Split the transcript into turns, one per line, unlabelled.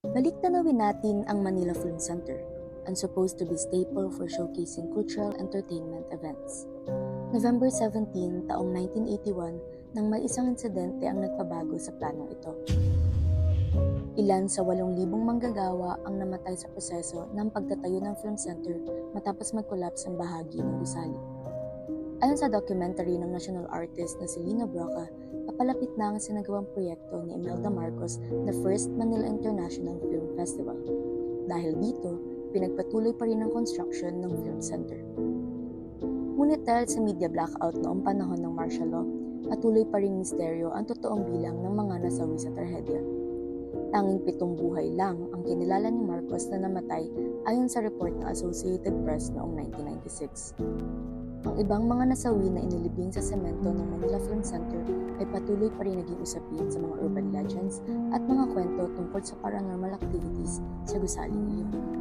Balik tanawin natin ang Manila Film Center, and supposed to be staple for showcasing cultural entertainment events. November 17, taong 1981, nang may isang insidente ang nagpabago sa planong ito. Ilan sa 8,000 manggagawa ang namatay sa proseso ng pagtatayo ng film center matapos mag-collapse ang bahagi ng gusali. Ayon sa documentary ng national artist na si Lina Broca, papalapit na ang sinagawang proyekto ni Imelda Marcos na First Manila International Film Festival. Dahil dito, pinagpatuloy pa rin ang construction ng film center. Ngunit dahil sa media blackout noong panahon ng martial law, patuloy pa ring misteryo ang totoong bilang ng mga nasawi sa trahedya. Tanging 7 buhay lang ang kinilala ni Marcos na namatay ayon sa report ng Associated Press noong 1996. Ang ibang mga nasawi na inilibing sa semento ng Manila Film Center ay patuloy pa rin naging usapin sa mga urban legends at mga kwento tungkol sa paranormal activities sa gusaling iyon.